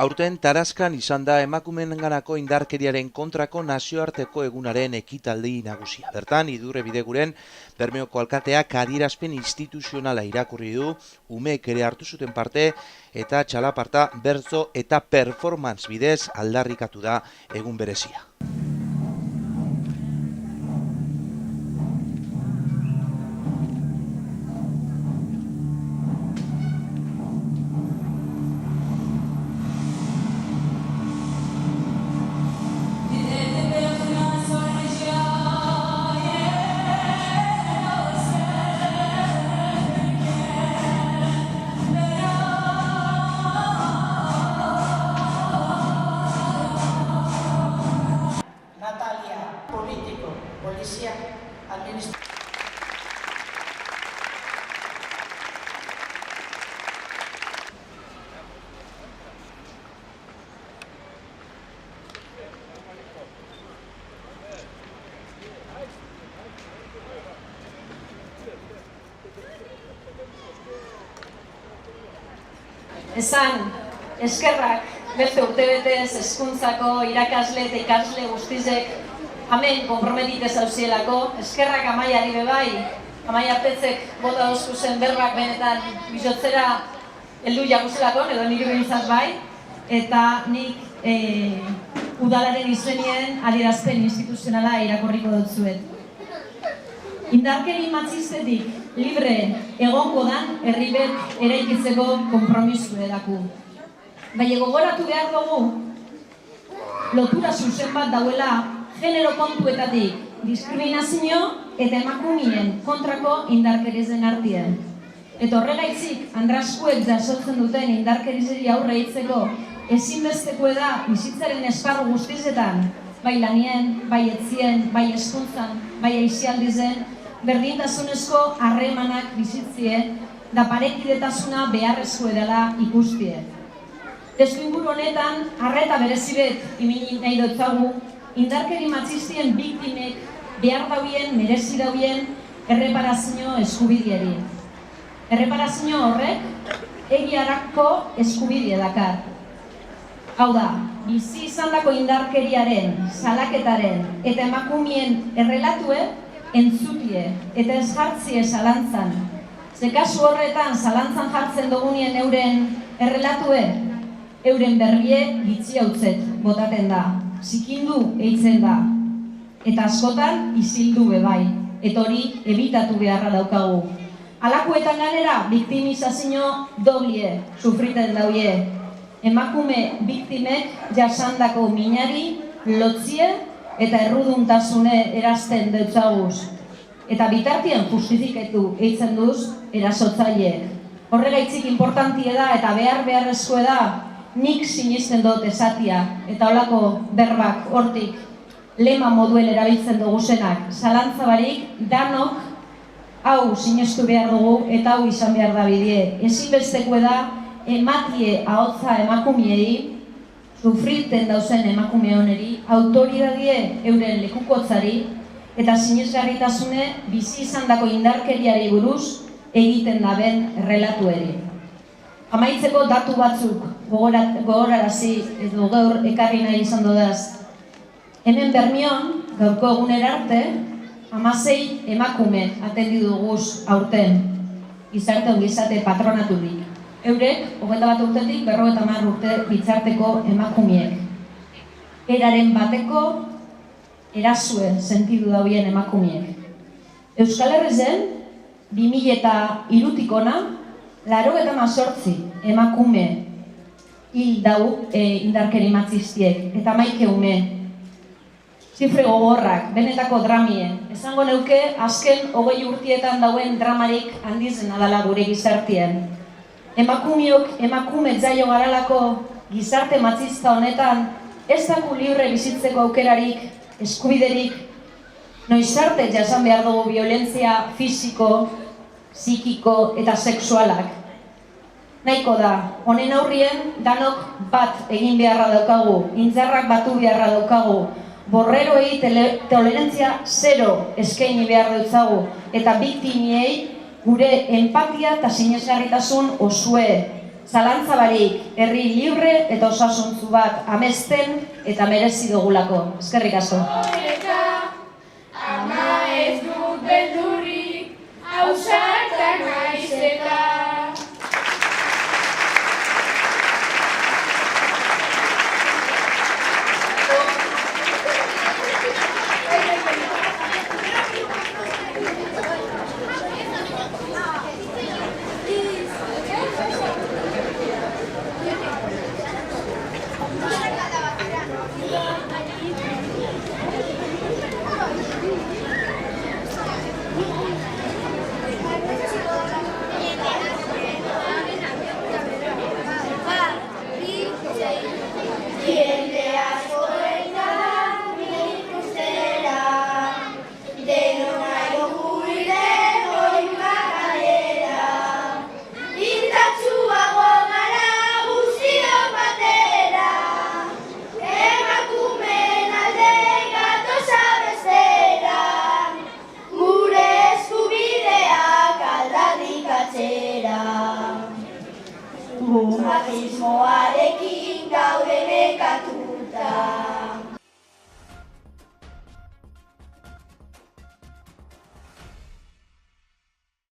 Aurten Taraskan izan da emakumeenganako indarkeriaren kontrako nazioarteko egunaren ekitaldi nagusia. Bertan, Idurre Bideguren Bermeoko alkateak adierazpen instituzionala irakurri du, umeek ere hartu zuten parte eta txalaparta, bertso eta performance bidez aldarrikatu da egun berezia. Polizia, administrazioa. Esan, eskerrak beste urtebetez hezkuntzako irakasle eta ikasle guztizek hemen konprometite zauzielako, eskerrak Amaiari bebai, Amaia Petzek bota dozku zen berbak benetan bizotzera heldu jaguzelako, edo nik behintzat bai, eta nik udalaren izenien adierazpen instituzionala irakurriko dut zuen. Indarkeri matxistetik libre egongo dan herri bat eraikitzeko konpromisu edaku. Baina gogoratu behar dugu, lotura zuzen bat dauela genero kontuetatik diskriminazio eta emakumeen kontrako indarkerizen artien. Eta horregaitzik, andraskuek jasotzen duten indarkerizeri aurre hitzeko ezinbesteko da bizitzaren esparru guztizetan, bai lanien, bai etzien, bai hezkuntzan, bai aisialdizen, berdintasunezko harremanak bizitzie da parekidetasuna beharrezko edala ikustie. Testuinguru honetan, arreta berezibet imini nahi dutzagu, indarkeri matxistien biktimek behar dauen, merezi dauen erreparazio eskubidiari. Erreparazio horrek egiarako eskubidie dakar. Hau da, bizi izandako indarkeriaren, salaketaren eta emakumeen errelatue entzutie eta ez jartzie zalantzan. Ze kasu horretan zalantzan jartzen dugunien euren errelatue, euren berrie gitzi hautzet botaten da. Zikindu eitzen da, eta askotan isildu bebai, eta hori ebitatu beharra daukagu. Halakoetan ganera, biktimizazio doblie sufriten dauie. Emakume biktimek jasandako minari, lotzie eta erruduntasune erazten deutzaguz. Eta bitartien justifiketu eitzen duz erasotzaileek. Horregaitzik importantie da eta beharrezkoa da, nik sinisten dut esatia, eta holako berbak hortik lema moduen erabiltzen duguzenak, zalantzabarik danok hau sinestu behar dugu eta hau izan behar da bidie. Ezinbesteko da ematie ahotza emakumeei, sufriten dauzen emakume honeri, autoridadie euren lekukotzari eta sinesgarritasune bizi izandako indarkeriari buruz egiten daben relatueri. Amaitzeko datu batzuk gogorarazi edo gaur ekarri nahi izan dodaz. Hemen Bermion, gaurko egunera arte, 16 emakume atendidu duguz aurten, gizarte ongizate patronaturik. Eurek, 21 urtetik 50 urte bitzarteko emakumeek. Eraren bateko erasue sentidu dauen emakumeek. Euskal Herrizen, 2003 ona, 98 emakume hil dau indarkeri matxistiek, eta 11 ume. Zifre gogorrak, benetako dramie. Esango neuke, azken 20 urtietan dauen dramarik handizena dela gure gizartien. Emakumeok emakume jaio garalako gizarte matxista honetan, ez daku libre bizitzeko aukerarik, eskubiderik, noiz arte jasan behar dugu violentzia fisiko, psikiko eta sexualak. Nahiko da, honen aurrien danok bat egin beharra daukagu, intzarrak batu beharra daukagu, borreroei tolerantzia zero eskaini behar dutzagu, eta biktimiei gure empatia eta sinesgarritasun osue, Zalantza barik, herri libre eta osasuntzu bat amesten eta merezi dugulako. Eskerrik asko. Ama ez dut beldurrik, ausartak naiz eta. Machismoarekin gaude nekatuta.